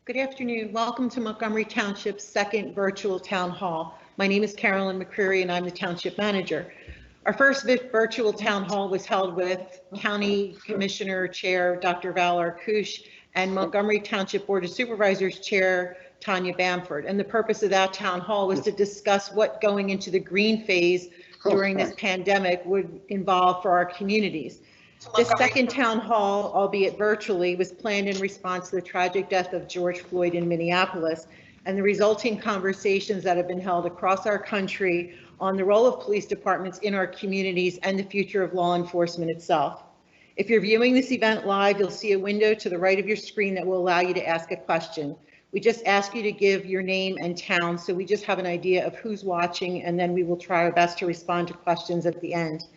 Good afternoon. Welcome to Montgomery Township's second virtual town hall. My name is Carolyn McCreary and I'm the Township Manager. Our first virtual town hall was held with County Commissioner Chair Dr. Val Arkush and Montgomery Township Board of Supervisors Chair Tanya Bamford. And the purpose of that town hall was to discuss what going into the green phase during this pandemic would involve for our communities. This second town hall, albeit virtually, was planned in response to the tragic death of George Floyd in Minneapolis and the resulting conversations that have been held across our country on the role of police departments in our communities and the future of law enforcement itself. If you're viewing this event live, you'll see a window to the right of your screen that will allow you to ask a question. We just ask you to give your name and town so we just have an idea of who's watching, and then we will try our best to respond to questions at the end.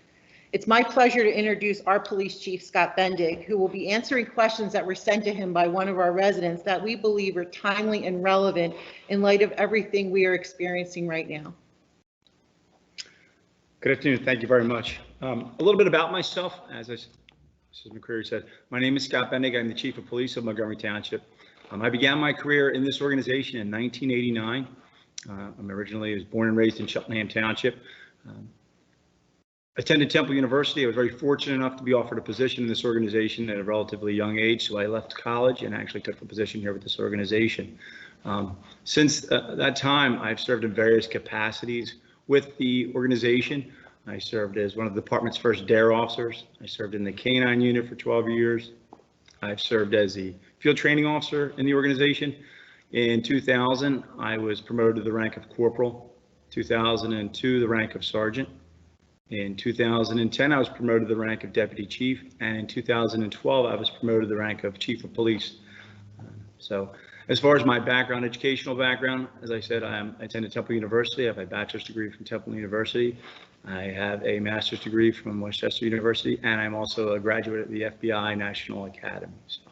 It's my pleasure to introduce our police chief, Scott Bendig, who will be answering questions that were sent to him by one of our residents that we believe are timely and relevant in light of everything we are experiencing right now. Good afternoon. Thank you very much. A little bit about myself. As Mrs. McCreary said, my name is Scott Bendig. I'm the chief of police of Montgomery Township. I began my career in this organization in 1989. I was born and raised in Cheltenham Township. Attended Temple University. I was very fortunate enough to be offered a position in this organization at a relatively young age, so I left college and actually took a position here with this organization. Since that time, I've served in various capacities with the organization. I served as one of the department's first DARE officers. I served in the K-9 unit for 12 years. I've served as the field training officer in the organization. In 2000, I was promoted to the rank of corporal. 2002, the rank of sergeant. In 2010, I was promoted to the rank of deputy chief, and in 2012, I was promoted to the rank of chief of police. So as far as my background, educational background, as I said, I attended Temple University. I have a bachelor's degree from Temple University. I have a master's degree from Westchester University, and I'm also a graduate of the FBI National Academy. So a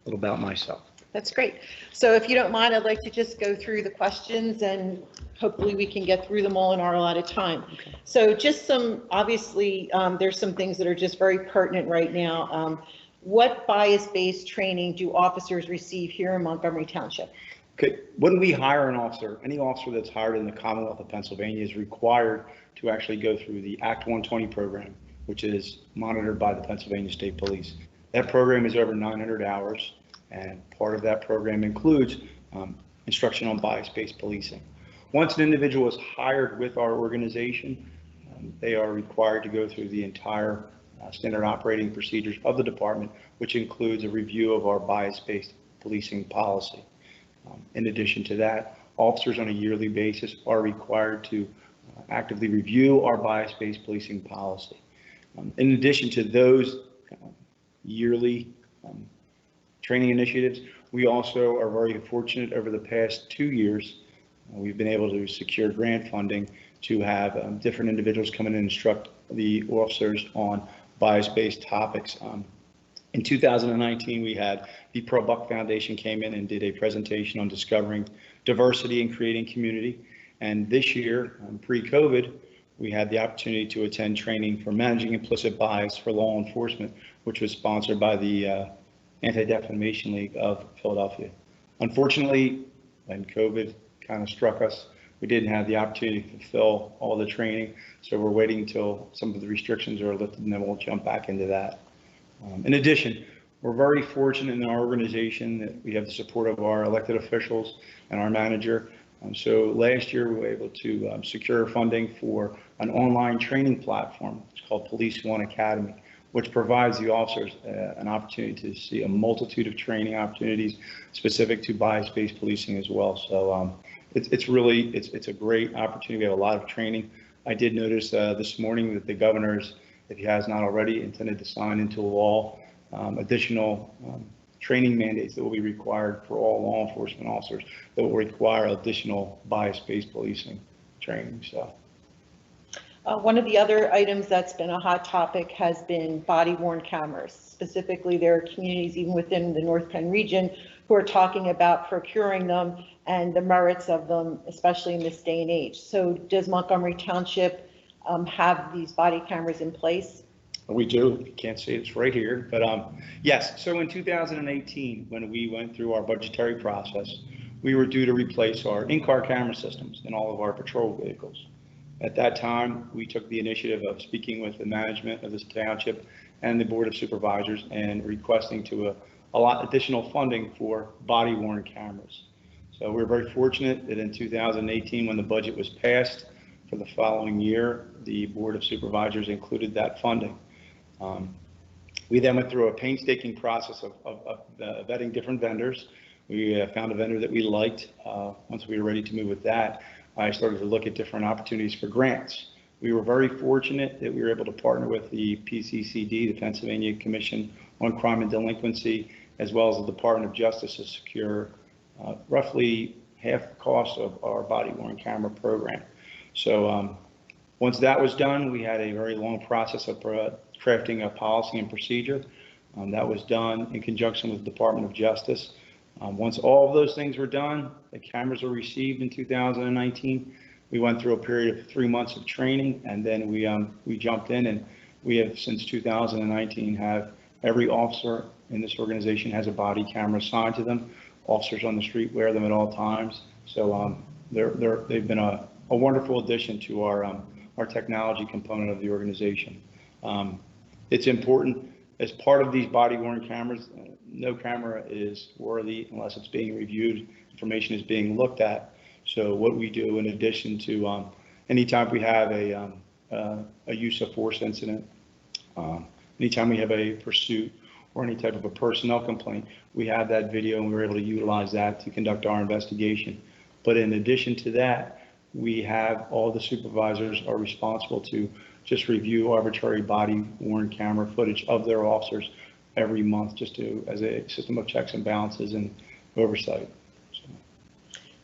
little about myself. That's great. So if you don't mind, I'd like to just go through the questions and hopefully we can get through them all in our allotted time. Okay. So just some, obviously, there's some things that are just very pertinent right now. What bias-based training do officers receive here in Montgomery Township? Okay, when we hire an officer, any officer that's hired in the Commonwealth of Pennsylvania is required to actually go through the Act 120 program, which is monitored by the Pennsylvania State Police. That program is over 900 hours. And part of that program includes instruction on bias-based policing. Once an individual is hired with our organization, they are required to go through the entire standard operating procedures of the department, which includes a review of our bias-based policing policy. In addition to that, officers on a yearly basis are required to actively review our bias-based policing policy. In addition to those yearly training initiatives, we also are very fortunate over the past 2 years. We've been able to secure grant funding to have different individuals come in and instruct the officers on bias-based topics. In 2019, we had the Pearl Buck Foundation came in and did a presentation on discovering diversity and creating community. And this year, pre-COVID, we had the opportunity to attend training for managing implicit bias for law enforcement, which was sponsored by the Anti-Defamation League of Philadelphia. Unfortunately, when COVID kind of struck us, we didn't have the opportunity to fulfill all the training, so we're waiting until some of the restrictions are lifted and then we'll jump back into that. In addition, we're very fortunate in our organization that we have the support of our elected officials and our manager. So last year we were able to secure funding for an online training platform. It's called Police One Academy, which provides the officers an opportunity to see a multitude of training opportunities specific to bias-based policing as well. So it's a great opportunity. We have a lot of training. I did notice this morning that the governor's, if he has not already, intended to sign into law additional training mandates that will be required for all law enforcement officers that will require additional bias-based policing training. So. One of the other items that's been a hot topic has been body-worn cameras. Specifically, there are communities even within the North Penn region who are talking about procuring them and the merits of them, especially in this day and age. So does Montgomery Township have these body cameras in place? We do. You can't see it, it's right here. But yes, so in 2018, when we went through our budgetary process, we were due to replace our in-car camera systems in all of our patrol vehicles. At that time, we took the initiative of speaking with the management of this township and the Board of Supervisors and requesting to a lot additional funding for body-worn cameras. So we're very fortunate that in 2018, when the budget was passed for the following year, the Board of Supervisors included that funding. We then went through a painstaking process of vetting different vendors. We found a vendor that we liked. Once we were ready to move with that, I started to look at different opportunities for grants. We were very fortunate that we were able to partner with the PCCD, the Pennsylvania Commission on Crime and Delinquency, as well as the Department of Justice to secure roughly half the cost of our body-worn camera program. So once that was done, we had a very long process of crafting a policy and procedure. That was done in conjunction with the Department of Justice. Once all of those things were done, the cameras were received in 2019. We went through a period of 3 months of training, and then we jumped in, and we have since 2019 have every officer in this organization has a body camera assigned to them. Officers on the street wear them at all times. So they've been a wonderful addition to our technology component of the organization. It's important as part of these body-worn cameras. No camera is worthy unless it's being reviewed, information is being looked at. So what we do in addition to anytime we have a use of force incident, anytime we have a pursuit or any type of a personnel complaint, we have that video and we're able to utilize that to conduct our investigation. But in addition to that, we have all the supervisors are responsible to just review arbitrary body-worn camera footage of their officers every month, just as a system of checks and balances and oversight.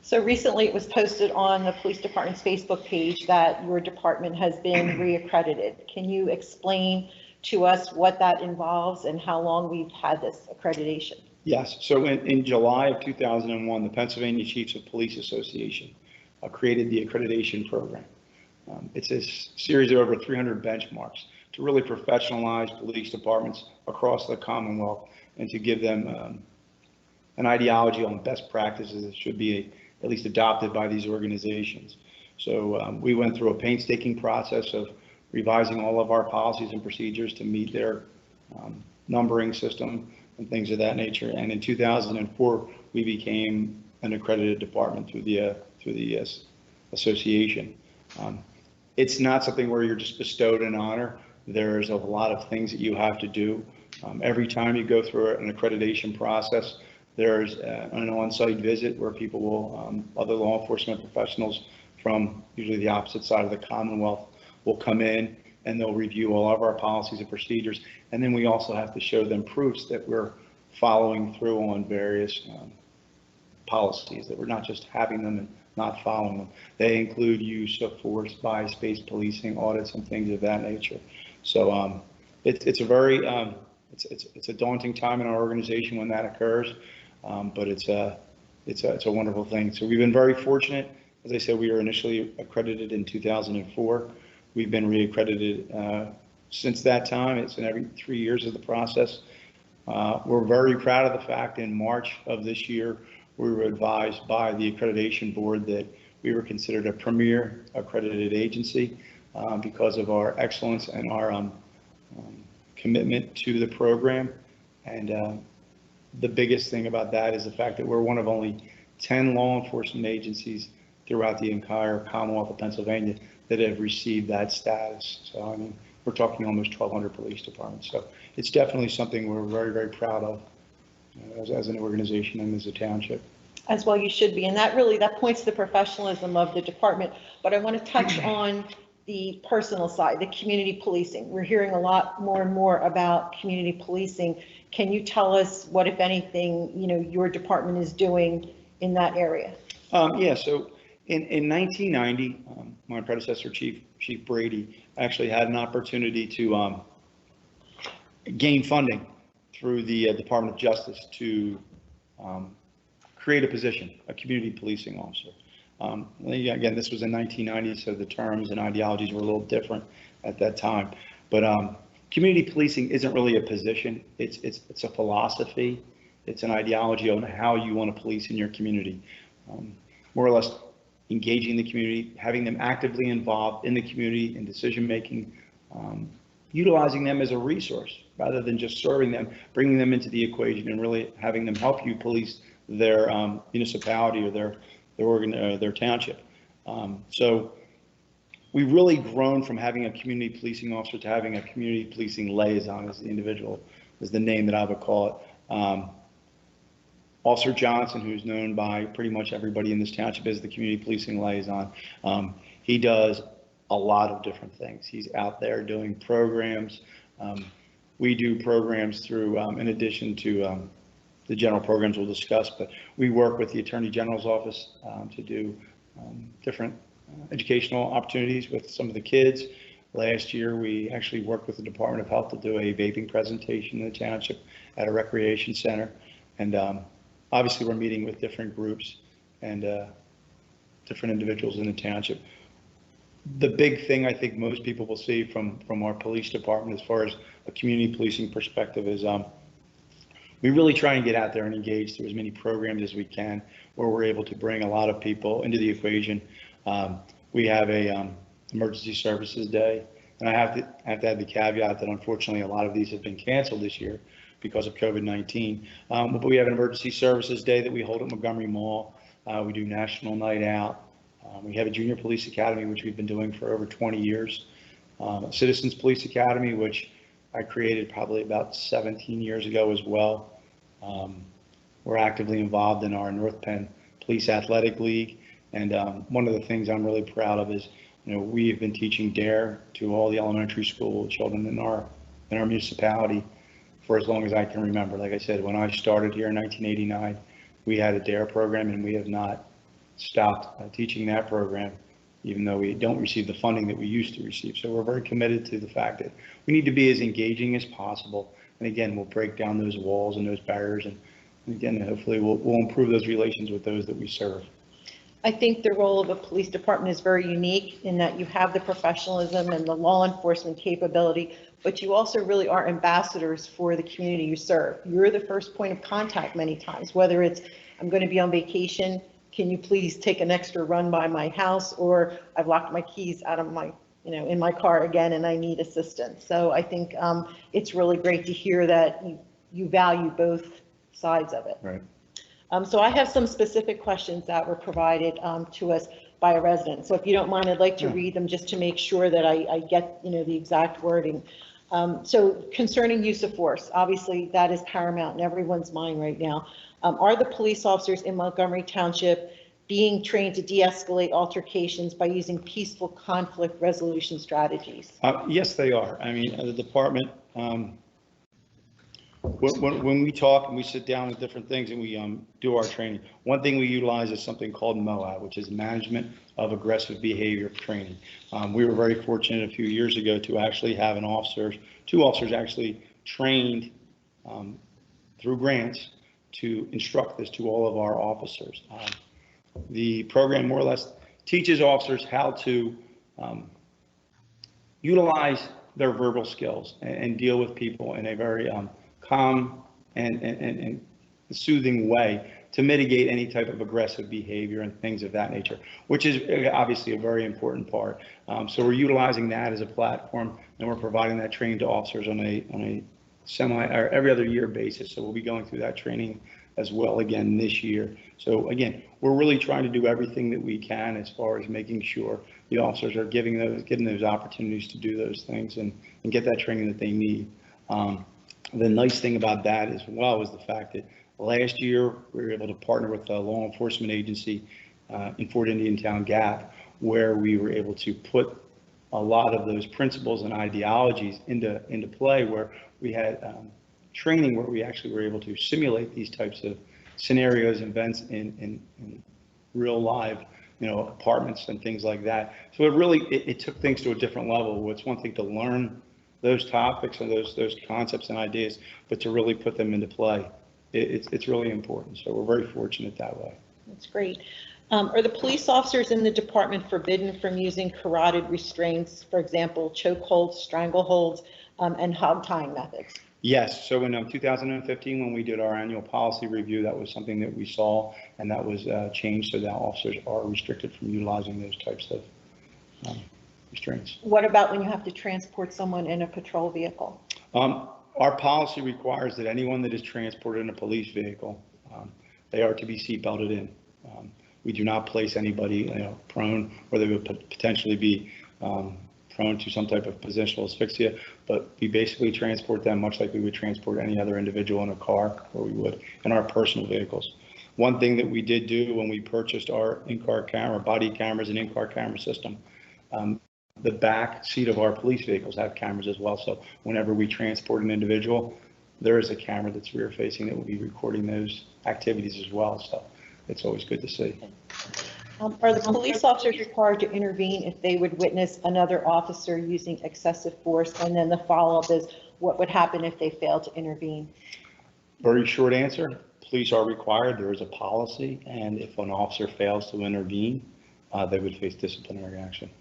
So recently it was posted on the police department's Facebook page that your department has been reaccredited. Can you explain to us what that involves and how long we've had this accreditation? Yes, so in July of 2001, the Pennsylvania Chiefs of Police Association created the accreditation program. It's a series of over 300 benchmarks to really professionalize police departments across the Commonwealth and to give them an ideology on best practices that should be at least adopted by these organizations. So we went through a painstaking process of revising all of our policies and procedures to meet their numbering system and things of that nature. And in 2004, we became an accredited department through the association. It's not something where you're just bestowed an honor. There's a lot of things that you have to do. Every time you go through an accreditation process, there's an on-site visit where people will, other law enforcement professionals from usually the opposite side of the Commonwealth will come in and they'll review all of our policies and procedures. And then we also have to show them proofs that we're following through on various policies, that we're not just having them and not following them. They include use of force, bias-based policing, audits, and things of that nature. So it's a very it's a daunting time in our organization when that occurs, but it's a wonderful thing. So we've been very fortunate. As I said, we were initially accredited in 2004. We've been reaccredited since that time. It's in every 3 years of the process. We're very proud of the fact in March of this year, we were advised by the accreditation board that we were considered a premier accredited agency because of our excellence and our commitment to the program. And the biggest thing about that is the fact that we're one of only 10 law enforcement agencies throughout the entire Commonwealth of Pennsylvania that have received that status. So, I mean, we're talking almost 1,200 police departments. So it's definitely something we're very, very proud of as an organization and as a township. As well you should be, and that points to the professionalism of the department. But I want to touch on the personal side, the community policing. We're hearing a lot more and more about community policing. Can you tell us what, if anything, your department is doing in that area? Yeah, so in 1990, my predecessor, Chief Brady, actually had an opportunity to gain funding through the Department of Justice to create a position, a community policing officer. Again, this was in 1990, so the terms and ideologies were a little different at that time. But community policing isn't really a position. It's a philosophy. It's an ideology on how you want to police in your community. More or less engaging the community, having them actively involved in the community in decision-making, utilizing them as a resource rather than just serving them, bringing them into the equation and really having them help you police their municipality or their township. So we've really grown from having a community policing officer to having a community policing liaison as the individual, is the name that I would call it. Officer Johnson, who's known by pretty much everybody in this township as the community policing liaison, he does a lot of different things. He's out there doing programs. We do programs through, in addition to the general programs we'll discuss, but we work with the Attorney General's office to do different educational opportunities with some of the kids. Last year, we actually worked with the Department of Health to do a vaping presentation in the township at a recreation center. And obviously, we're meeting with different groups and different individuals in the township. The big thing I think most people will see from our police department as far as a community policing perspective is we really try and get out there and engage through as many programs as we can where we're able to bring a lot of people into the equation. We have a emergency services day, and I have to add the caveat that unfortunately a lot of these have been canceled this year because of COVID-19. But we have an emergency services day that we hold at Montgomery Mall. We do National Night Out. We have a junior police academy, which we've been doing for over 20 years. A Citizens Police Academy, which I created probably about 17 years ago as well. We're actively involved in our North Penn Police Athletic League. And one of the things I'm really proud of is, we've been teaching DARE to all the elementary school children in our municipality for as long as I can remember. Like I said, when I started here in 1989, we had a DARE program, and we have not stopped teaching that program, even though we don't receive the funding that we used to receive. So we're very committed to the fact that we need to be as engaging as possible. And again, we'll break down those walls and those barriers. And again, hopefully we'll improve those relations with those that we serve. I think the role of a police department is very unique in that you have the professionalism and the law enforcement capability, but you also really are ambassadors for the community you serve. You're the first point of contact many times, whether it's, I'm going to be on vacation, can you please take an extra run by my house, or I've locked my keys out of my, in my car again and I need assistance. So I think it's really great to hear that you value both sides of it. Right. So I have some specific questions that were provided to us by a resident. So if you don't mind, I'd like to read them just to make sure that I get, the exact wording. So concerning use of force, obviously that is paramount in everyone's mind right now. Are the police officers in Montgomery Township being trained to de-escalate altercations by using peaceful conflict resolution strategies? Yes, they are. I mean, the department, when we talk and we sit down with different things and we do our training, one thing we utilize is something called MOAB, which is Management of Aggressive Behavior Training. We were very fortunate a few years ago to actually have two officers actually trained through grants to instruct this to all of our officers. The program more or less teaches officers how to utilize their verbal skills and deal with people in a very calm and soothing way to mitigate any type of aggressive behavior and things of that nature, which is obviously a very important part. So we're utilizing that as a platform, and we're providing that training to officers on a semi or every other year basis. So we'll be going through that training as well again this year. So again, we're really trying to do everything that we can as far as making sure the officers are getting those opportunities to do those things and get that training that they need. The nice thing about that as well is the fact that last year we were able to partner with a law enforcement agency in Fort Indian Town Gap, where we were able to put a lot of those principles and ideologies into play, where we had training where we actually were able to simulate these types of scenarios and events in real live, apartments and things like that. So it took things to a different level. It's one thing to learn those topics and those concepts and ideas, but to really put them into play, it's really important. So we're very fortunate that way. That's great. Are the police officers in the department forbidden from using carotid restraints, for example, chokeholds, strangleholds, and hog tying methods? Yes, so in 2015, when we did our annual policy review, that was something that we saw, and that was changed so that officers are restricted from utilizing those types of restraints. What about when you have to transport someone in a patrol vehicle? Our policy requires that anyone that is transported in a police vehicle, they are to be seat belted in. We do not place anybody, prone, or they would potentially be prone to some type of positional asphyxia, but we basically transport them much like we would transport any other individual in a car, or we would in our personal vehicles. One thing that we did do when we purchased our in-car camera, body cameras and in-car camera system, the back seat of our police vehicles have cameras as well. So whenever we transport an individual, there is a camera that's rear facing that will be recording those activities as well. So it's always good to see. Are the police officers required to intervene if they would witness another officer using excessive force? And then the follow-up is, what would happen if they fail to intervene? Very short answer, police are required. There is a policy, and if an officer fails to intervene, they would face disciplinary action.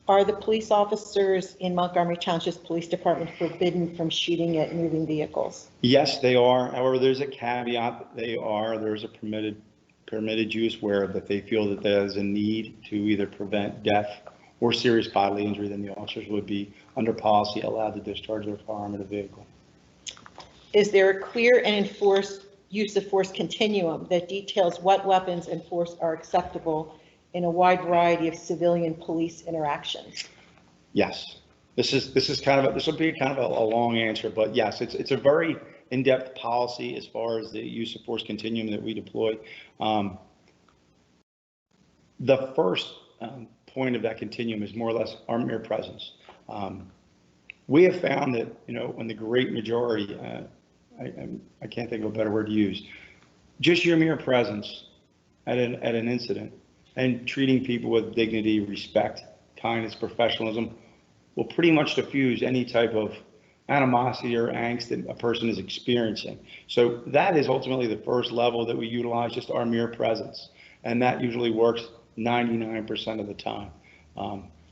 Are the police officers in Montgomery Township Police Department forbidden from shooting at moving vehicles? Yes, they are. However, there's a caveat. There's a permitted use where that they feel that there's a need to either prevent death or serious bodily injury, then the officers would be, under policy, allowed to discharge their firearm in a vehicle. Is there a clear and enforced use of force continuum that details what weapons and force are acceptable in a wide variety of civilian police interactions? Yes, this will be kind of a long answer, but yes, it's a very in-depth policy as far as the use of force continuum that we deploy. The first point of that continuum is more or less our mere presence. We have found that, when the great majority, I can't think of a better word to use, just your mere presence at an incident and treating people with dignity, respect, kindness, professionalism will pretty much diffuse any type of animosity or angst that a person is experiencing. So that is ultimately the first level that we utilize, just our mere presence. And that usually works 99% of the time.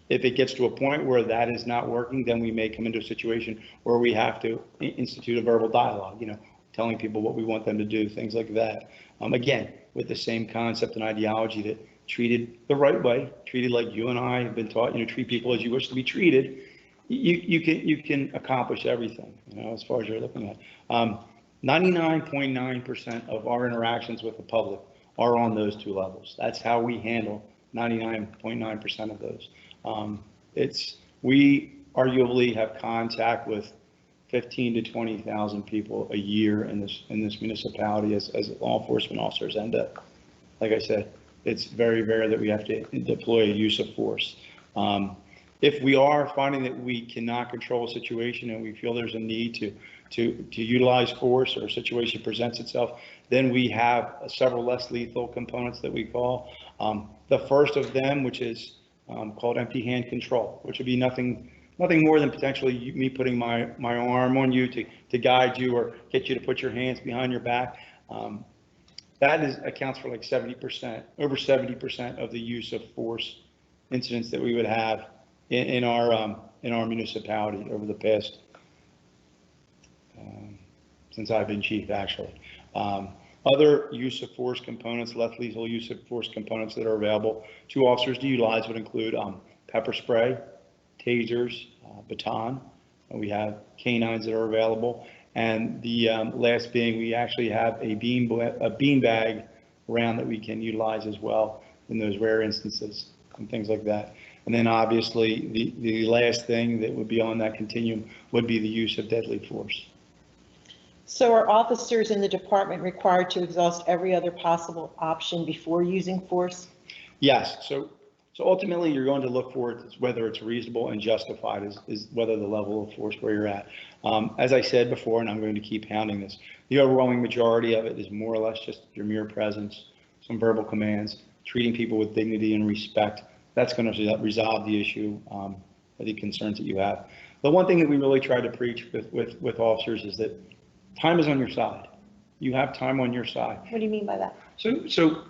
If it gets to a point where that is not working, then we may come into a situation where we have to institute a verbal dialogue, telling people what we want them to do, things like that. Again, with the same concept and ideology that treated the right way, treated like you and I have been taught, treat people as you wish to be treated, you can accomplish everything, as far as you're looking at. 99.9% of our interactions with the public are on those two levels. That's how we handle 99.9% of those. We arguably have contact with 15 to 20,000 people a year in this municipality as law enforcement officers. And like I said, it's very rare that we have to deploy a use of force. If we are finding that we cannot control a situation and we feel there's a need to utilize force, or a situation presents itself, then we have several less lethal components that we call. The first of them, which is called empty hand control, which would be nothing more than potentially me putting my arm on you to guide you or get you to put your hands behind your back. That accounts for like 70%, over 70% of the use of force incidents that we would have in our municipality over the past, since I've been chief, actually. Other use of force components, less lethal use of force components that are available to officers to utilize would include pepper spray, tasers, baton. We have canines that are available. And the last being, we actually have a beanbag round that we can utilize as well in those rare instances and things like that. And then obviously the last thing that would be on that continuum would be the use of deadly force. So are officers in the department required to exhaust every other possible option before using force? Yes. So ultimately you're going to look for it, whether it's reasonable and justified, is whether the level of force where you're at. As I said before, and I'm going to keep pounding this, the overwhelming majority of it is more or less just your mere presence, some verbal commands, treating people with dignity and respect. That's going to resolve the issue, the concerns that you have. The one thing that we really try to preach with officers is that time is on your side. You have time on your side. What do you mean by that? So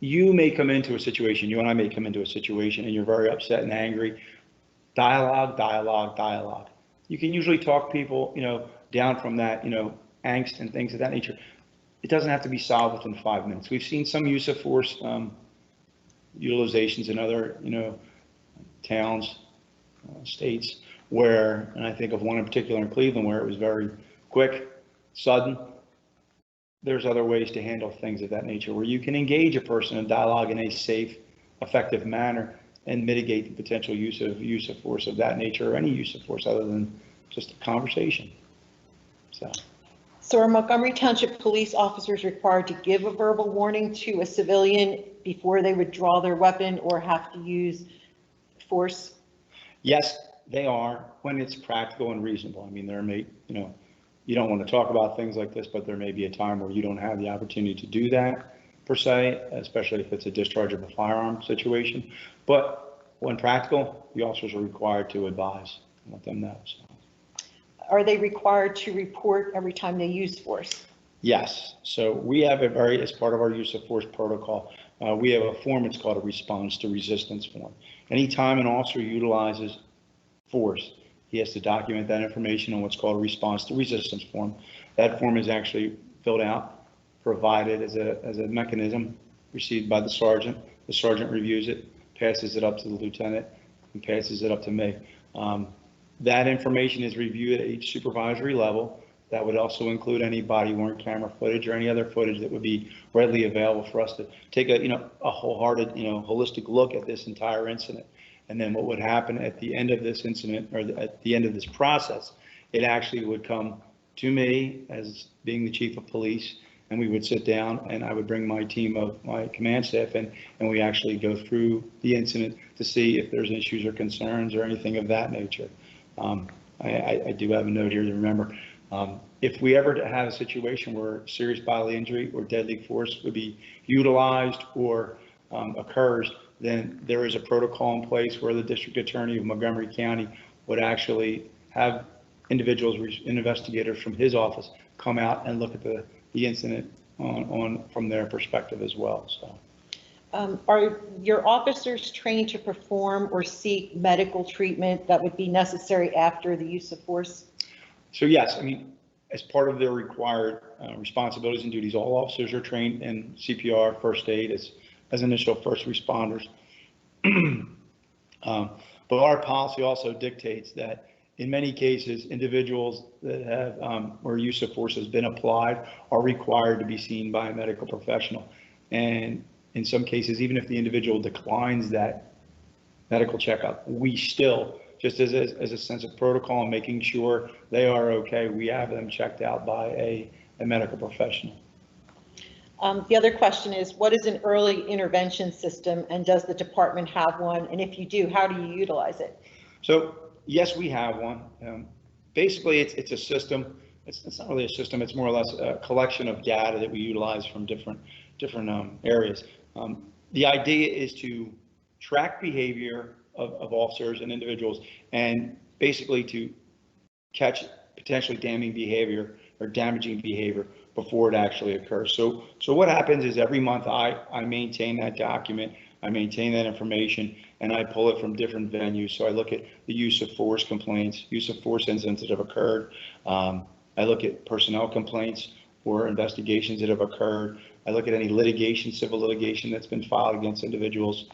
you may come into a situation, you and I may come into a situation and you're very upset and angry, dialogue. You can usually talk people, down from that, angst and things of that nature. It doesn't have to be solved within 5 minutes. We've seen some use of force utilizations in other, towns, states where, and I think of one in particular in Cleveland where it was very quick, sudden. There's other ways to handle things of that nature where you can engage a person in dialogue in a safe, effective manner and mitigate the potential use of force of that nature or any use of force other than just a conversation. So are Montgomery Township police officers required to give a verbal warning to a civilian before they would draw their weapon or have to use force? Yes, they are when it's practical and reasonable. I mean, there may, you don't want to talk about things like this, but there may be a time where you don't have the opportunity to do that per se, especially if it's a discharge of a firearm situation. But when practical, the officers are required to advise and let them know. So. Are they required to report every time they use force? Yes. So we have as part of our use of force protocol, we have a form, it's called a response to resistance form. Anytime an officer utilizes force, he has to document that information on what's called a response to resistance form. That form is actually filled out, provided as a mechanism received by the sergeant. The sergeant reviews it, passes it up to the lieutenant, and passes it up to me. That information is reviewed at each supervisory level. That would also include any body-worn camera footage or any other footage that would be readily available for us to take a wholehearted, holistic look at this entire incident. And then what would happen at the end of this incident or at the end of this process, it actually would come to me as being the chief of police, and we would sit down and I would bring my team of my command staff in, and we actually go through the incident to see if there's issues or concerns or anything of that nature. I do have a note here to remember. If we ever have a situation where serious bodily injury or deadly force would be utilized or occurs, then there is a protocol in place where the district attorney of Montgomery County would actually have individuals, investigators from his office come out and look at the incident from their perspective as well. So. Are your officers trained to perform or seek medical treatment that would be necessary after the use of force? So yes, I mean, as part of their required responsibilities and duties, all officers are trained in CPR, first aid as initial first responders. But our policy also dictates that in many cases, individuals that have where use of force has been applied are required to be seen by a medical professional. And in some cases, even if the individual declines that medical checkup, we still, just as a sense of protocol and making sure they are okay, we have them checked out by a medical professional. The other question is, what is an early intervention system, and does the department have one? And if you do, how do you utilize it? So yes, we have one. Basically, it's a system. It's not really a system. It's more or less a collection of data that we utilize from different areas. The idea is to track behavior of officers and individuals, and basically to catch potentially damaging behavior or damaging behavior before it actually occurs. So what happens is every month I maintain that document, I maintain that information, and I pull it from different venues. So I look at the use of force complaints, use of force incidents that have occurred. I look at personnel complaints or investigations that have occurred. I look at any litigation, civil litigation that's been filed against individuals,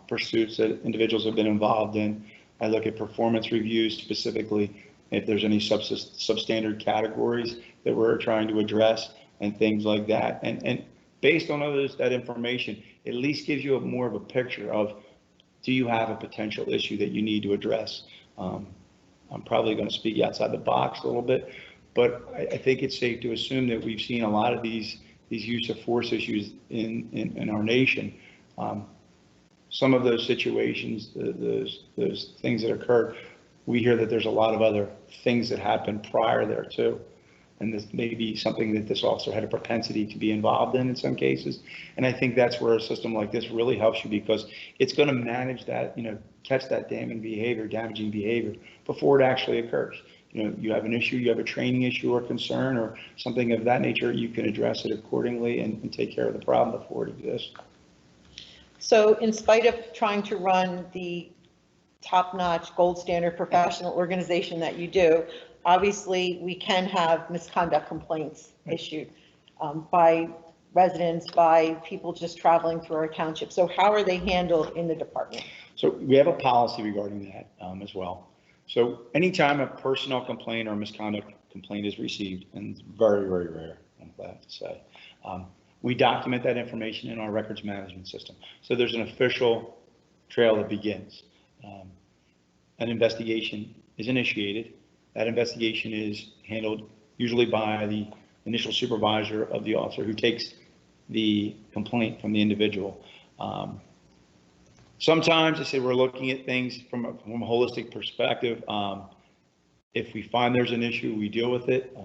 pursuits that individuals have been involved in. I look at performance reviews specifically, if there's any substandard categories that we're trying to address and things like that. And based on that information, it at least gives you more of a picture of, do you have a potential issue that you need to address? I'm probably going to speak outside the box a little bit, but I think it's safe to assume that we've seen a lot of these use of force issues in our nation. Some of those situations, those things that occurred, we hear that there's a lot of other things that happened prior there too. And this may be something that this officer had a propensity to be involved in some cases. And I think that's where a system like this really helps you, because it's going to manage that, catch that damaging behavior before it actually occurs. You have an issue, you have a training issue or concern or something of that nature, you can address it accordingly and take care of the problem before it exists. So in spite of trying to run the top-notch, gold standard professional organization that you do, obviously we can have misconduct complaints issued by residents, by people just traveling through our township. So how are they handled in the department? So we have a policy regarding that as well. So anytime a personnel complaint or misconduct complaint is received, and it's very, very rare, I'm glad to say, we document that information in our records management system. So there's an official trail that begins. An investigation is initiated. That investigation is handled usually by the initial supervisor of the officer who takes the complaint from the individual. Sometimes I say we're looking at things from a holistic perspective. If we find there's an issue, we deal with it.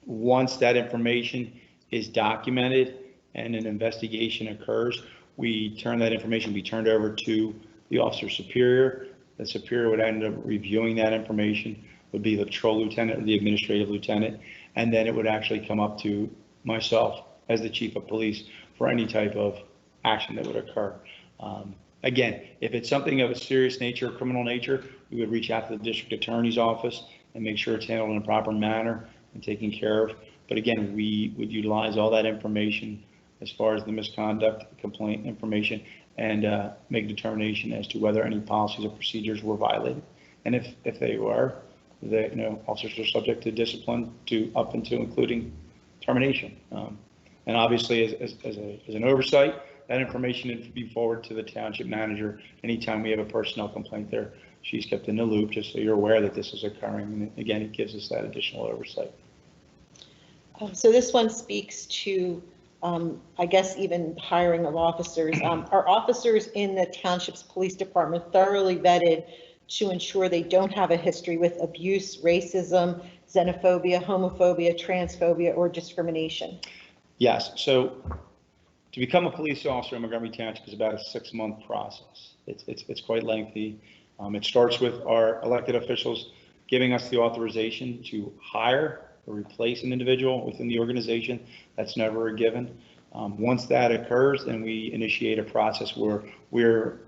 Once that information is documented and an investigation occurs, we turn that information, be turned over to the officer superior. The superior would end up reviewing that information, would be the patrol lieutenant or the administrative lieutenant, and then it would actually come up to myself as the chief of police for any type of action that would occur. Again, if it's something of a serious nature, criminal nature, we would reach out to the district attorney's office and make sure it's handled in a proper manner and taken care of. But again, we would utilize all that information as far as the misconduct complaint information and make a determination as to whether any policies or procedures were violated. And if they were, officers are subject to discipline up until including termination. And obviously as an oversight, that information would be forwarded to the township manager. Anytime we have a personnel complaint there, she's kept in the loop just so you're aware that this is occurring. And again, it gives us that additional oversight. So this one speaks to, I guess, even hiring of officers. Are officers in the township's police department thoroughly vetted to ensure they don't have a history with abuse, racism, xenophobia, homophobia, transphobia, or discrimination? Yes. So to become a police officer in Montgomery Township is about a 6-month process. It's quite lengthy. It starts with our elected officials giving us the authorization to hire or replace an individual within the organization. That's never a given. Once that occurs, then we initiate a process where we're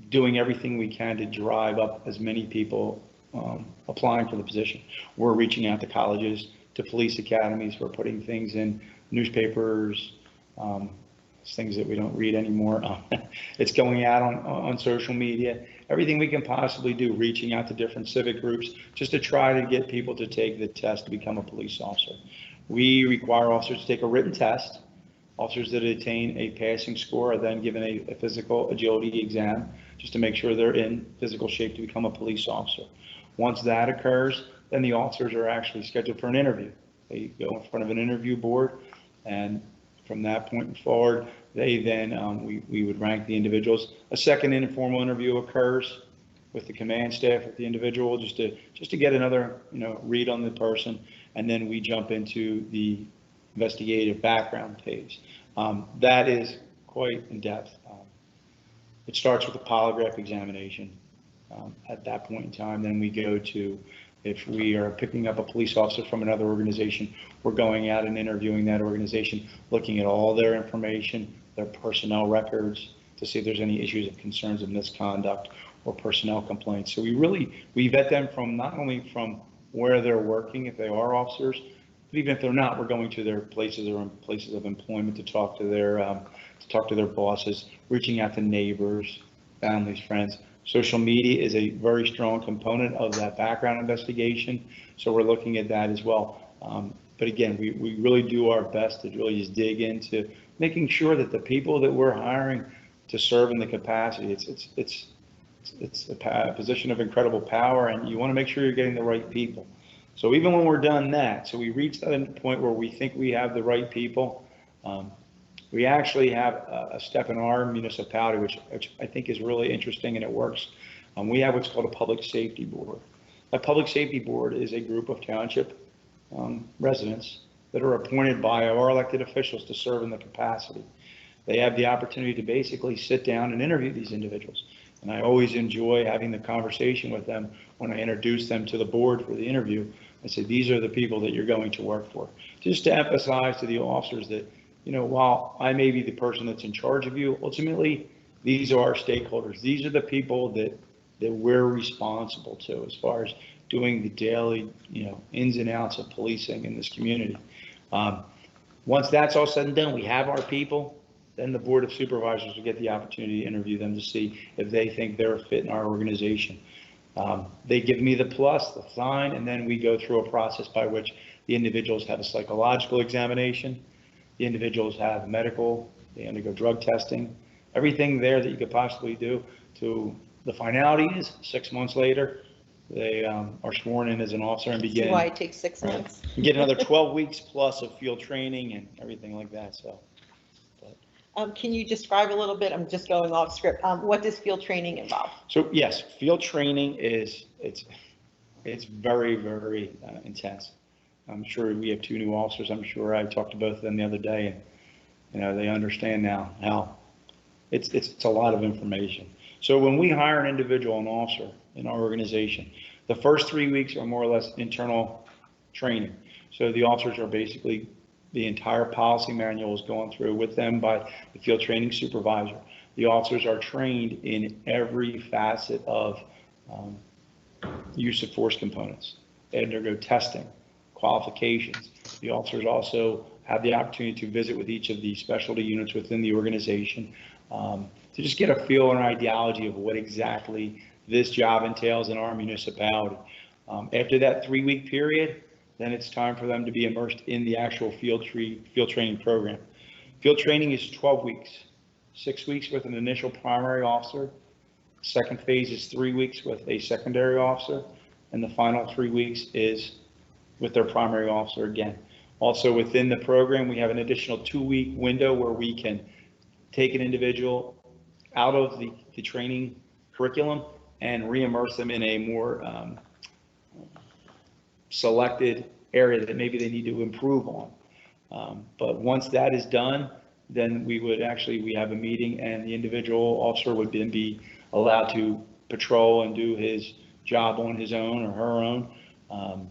doing everything we can to drive up as many people applying for the position. We're reaching out to colleges, to police academies. We're putting things in newspapers, things that we don't read anymore. It's going out on social media, everything we can possibly do, reaching out to different civic groups just to try to get people to take the test to become a police officer. We require officers to take a written test. Officers that attain a passing score are then given a physical agility exam just to make sure they're in physical shape to become a police officer. Once that occurs, then the officers are actually scheduled for an interview. They go in front of an interview board, and from that point forward, they then, we would rank the individuals. A second informal interview occurs with the command staff with the individual just to get another, read on the person. And then we jump into the investigative background phase. That is quite in depth. It starts with a polygraph examination. At that point in time, then we go to, if we are picking up a police officer from another organization, we're going out and interviewing that organization, looking at all their information, their personnel records, to see if there's any issues of concerns of misconduct or personnel complaints. So we vet them from not only from where they're working, if they are officers, but even if they're not, we're going to their places of employment to talk to their bosses, reaching out to neighbors, families, friends. Social media is a very strong component of that background investigation, so we're looking at that as well. But again, we really do our best to really just dig into making sure that the people that we're hiring to serve in the capacity, it's a position of incredible power, and you want to make sure you're getting the right people. So even when we're done that, so we reach that point where we think we have the right people, we actually have a step in our municipality, which I think is really interesting, and it works. We have what's called a public safety board. A public safety board is a group of township residents that are appointed by our elected officials to serve in the capacity. They have the opportunity to basically sit down and interview these individuals. And I always enjoy having the conversation with them when I introduce them to the board for the interview. I say, these are the people that you're going to work for. Just to emphasize to the officers that, while I may be the person that's in charge of you, ultimately, These are our stakeholders. These are the people that we're responsible to as far as doing the daily, ins and outs of policing in this community. Once that's all said and done, we have our people, then the Board of Supervisors will get the opportunity to interview them to see if they think they're a fit in our organization. They give me the plus, the sign, and then we go through a process by which the individuals have a psychological examination, the individuals have medical, they undergo drug testing, everything there that you could possibly do. To the finality is 6 months later, they are sworn in as an officer and begin. Why it takes 6 months. You get another 12 weeks plus of field training and everything like that. So, can you describe a little bit? I'm just going off script. What does field training involve? so yes, field training it's very, very intense. I'm sure we have 2 new officers. I'm sure I talked to both of them the other day, and they understand now how it's a lot of information. So when we hire an individual, an officer in our organization, the first 3 weeks are more or less internal training. So the officers are basically, the entire policy manual is going through with them by the field training supervisor. The officers are trained in every facet of use of force components. They undergo testing, qualifications. The officers also have the opportunity to visit with each of the specialty units within the organization to just get a feel and ideology of what exactly this job entails in our municipality. After that 3-week period, then it's time for them to be immersed in the actual field training program. Field training is 12 weeks, 6 weeks with an initial primary officer. Second phase is 3 weeks with a secondary officer, and the final 3 weeks is with their primary officer again. Also within the program, we have an additional 2-week window where we can take an individual out of the training curriculum and re-immerse them in a more selected area that maybe they need to improve on. But once that is done, then we have a meeting and the individual officer would then be allowed to patrol and do his job on his own or her own,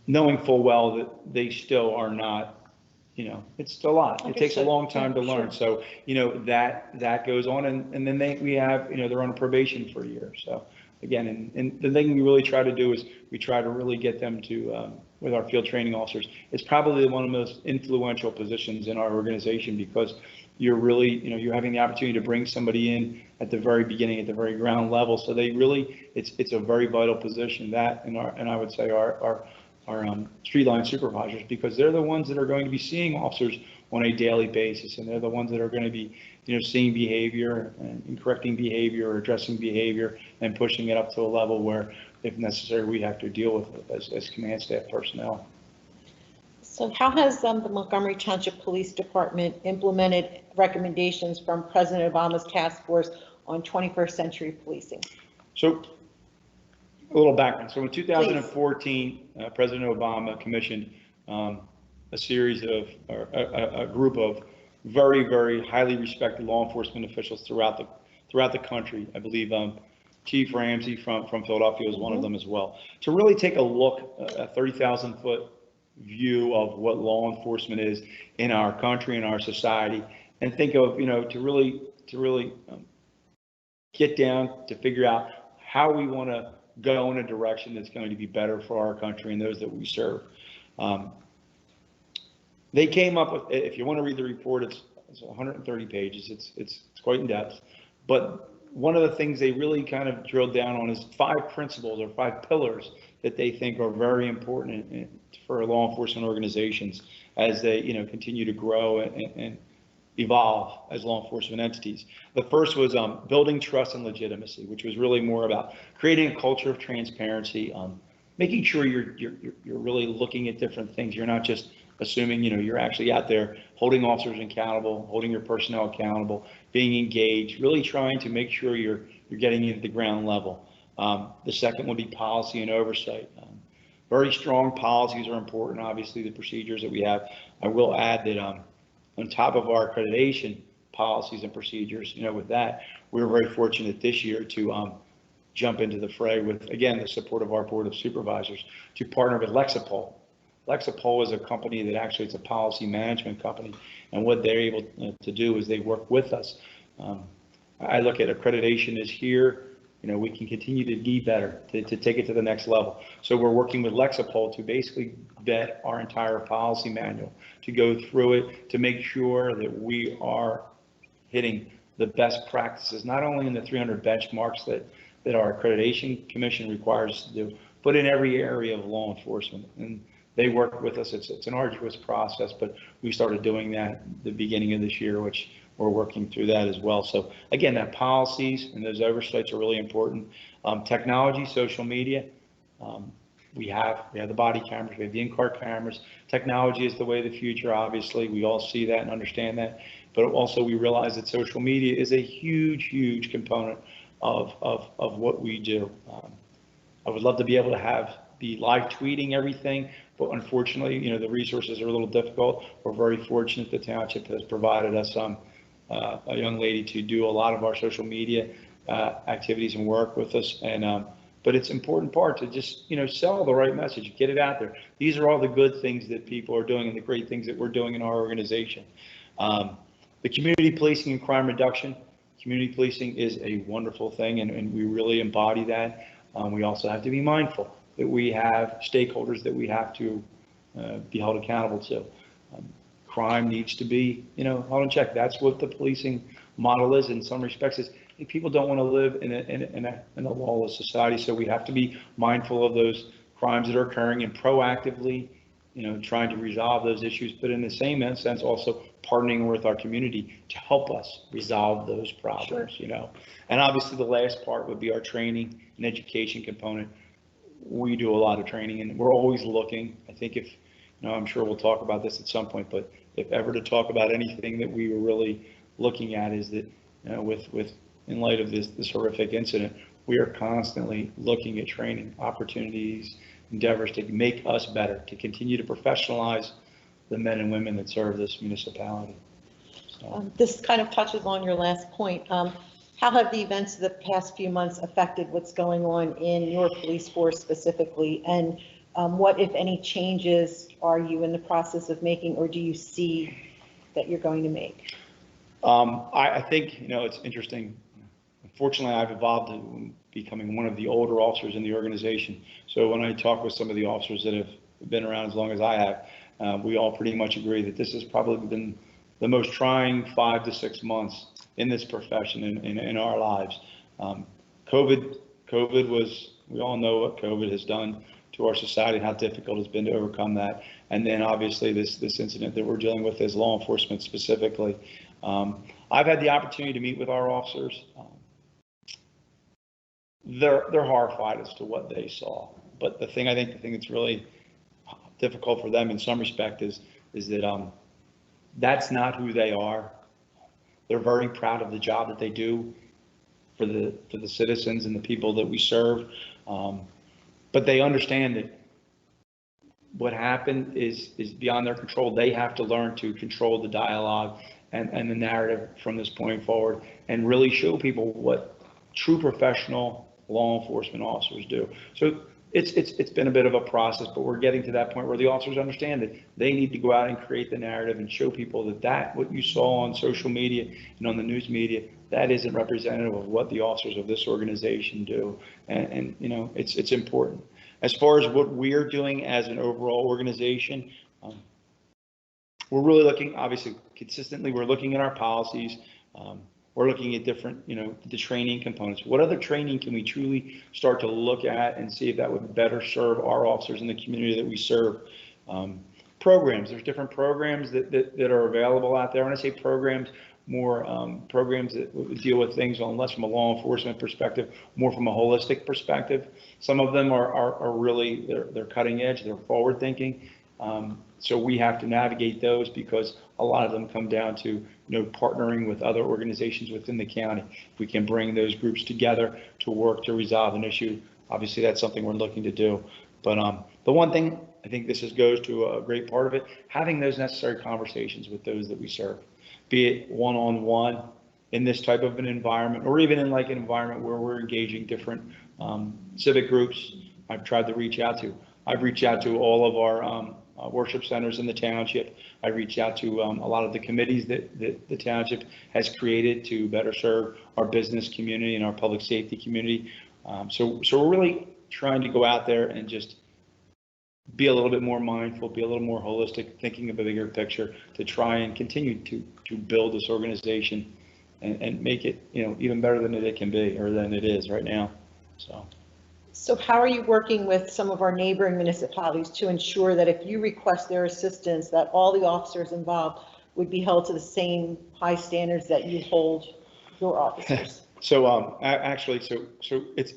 knowing full well that they still are not, it's a lot. It takes a long time to learn. So, that goes on and then they're on probation for a year. So again, and the thing we really try to do is we try to really get them to, with our field training officers, it's probably one of the most influential positions in our organization because you're really, you're having the opportunity to bring somebody in at the very beginning, at the very ground level. So they really, it's a very vital position, that and I would say our street line supervisors, because they're the ones that are going to be seeing officers on a daily basis, and they're the ones that are going to be, seeing behavior and correcting behavior or addressing behavior and pushing it up to a level where, if necessary, we have to deal with it as command staff personnel. So how has the Montgomery Township Police Department implemented recommendations from President Obama's task force on 21st century policing? So a little background. So in 2014, President Obama commissioned a series of, a group of very, very highly respected law enforcement officials throughout the country. I believe Chief Ramsey from Philadelphia was one of them as well, to really take a look, a 30,000-foot view of what law enforcement is in our country and our society, and think of, to really get down to figure out how we want to go in a direction that's going to be better for our country and those that we serve. They came up with, if you want to read the report, it's 130 pages. It's quite in depth. But one of the things they really kind of drilled down on is 5 principles or 5 pillars that they think are very important for law enforcement organizations as they, continue to grow and evolve as law enforcement entities. The first was building trust and legitimacy, which was really more about creating a culture of transparency, making sure you're really looking at different things. You're not just assuming, you're actually out there holding officers accountable, holding your personnel accountable, being engaged, really trying to make sure you're getting into the ground level. The second would be policy and oversight. Very strong policies are important. Obviously, the procedures that we have. I will add that on top of our accreditation policies and procedures, with that, we were very fortunate this year to jump into the fray with, again, the support of our Board of Supervisors, to partner with Lexipol. Lexipol is a company that actually, it's a policy management company, and what they're able to do is they work with us I look at accreditation as here. We can continue to be better, to take it to the next level. So we're working with Lexipol to basically vet our entire policy manual, to go through it, to make sure that we are hitting the best practices, not only in the 300 benchmarks that our accreditation commission requires us to do, but in every area of law enforcement. And they work with us. It's an arduous process, but we started doing that at the beginning of this year, which we're working through that as well. So again, that policies and those oversights are really important. Technology, social media, we have the body cameras, we have the in-car cameras. Technology is the way of the future, obviously. We all see that and understand that. But also we realize that social media is a huge component of what we do. I would love to be able to be live tweeting everything, but unfortunately, the resources are a little difficult. We're very fortunate the township has provided us a young lady to do a lot of our social media activities and work with us. And but it's an important part to just sell the right message, get it out there. These are all the good things that people are doing and the great things that we're doing in our organization. The community policing and crime reduction. Community policing is a wonderful thing, and we really embody that. We also have to be mindful that we have stakeholders that we have to be held accountable to. Crime needs to be, held in check. That's what the policing model is in some respects. Is people don't want to live in a lawless society, so we have to be mindful of those crimes that are occurring and proactively, trying to resolve those issues. But in the same sense, also partnering with our community to help us resolve those problems. Sure. And obviously the last part would be our training and education component. We do a lot of training, and we're always looking. I think if I'm sure we'll talk about this at some point, but if ever to talk about anything that we were really looking at is that, with in light of this horrific incident, we are constantly looking at training opportunities, endeavors to make us better, to continue to professionalize the men and women that serve this municipality. So. This kind of touches on your last point. How have the events of the past few months affected what's going on in your police force specifically? And what, if any, changes are you in the process of making, or do you see that you're going to make? I think, it's interesting. Unfortunately, I've evolved to becoming one of the older officers in the organization. So when I talk with some of the officers that have been around as long as I have, we all pretty much agree that this has probably been the most trying 5 to 6 months in this profession in our lives. COVID was, we all know what COVID has done to our society and how difficult it's been to overcome that. And then obviously this incident that we're dealing with as law enforcement specifically. I've had the opportunity to meet with our officers. They're horrified as to what they saw. But the thing that's really difficult for them in some respect is that that's not who they are. They're very proud of the job that they do for the citizens and the people that we serve. But they understand that what happened is beyond their control. They have to learn to control the dialogue and the narrative from this point forward, and really show people what true professional law enforcement officers do. So it's been a bit of a process, but we're getting to that point where the officers understand that they need to go out and create the narrative and show people that what you saw on social media and on the news media, that isn't representative of what the officers of this organization do. And it's important. As far as what we're doing as an overall organization, we're really looking, obviously, consistently, we're looking at our policies. We're looking at different, the training components. What other training can we truly start to look at and see if that would better serve our officers in the community that we serve? Programs, there's different programs that are available out there. When I say programs, more programs that would deal with things on less from a law enforcement perspective, more from a holistic perspective. Some of them are really, they're cutting edge, they're forward thinking. So we have to navigate those because a lot of them come down to partnering with other organizations within the county. If we can bring those groups together to work to resolve an issue, obviously that's something we're looking to do. But the one thing, I think this goes to a great part of it, having those necessary conversations with those that we serve, be it one-on-one in this type of an environment, or even in like an environment where we're engaging different civic groups. I've tried to reach out to. I've reached out to all of our worship centers in the township. I reached out to a lot of the committees that the township has created to better serve our business community and our public safety community. So we're really trying to go out there and just be a little bit more mindful, be a little more holistic, thinking of a bigger picture to try and continue to build this organization and make it, even better than it can be or than it is right now. So how are you working with some of our neighboring municipalities to ensure that if you request their assistance, that all the officers involved would be held to the same high standards that you hold your officers? So actually, so it's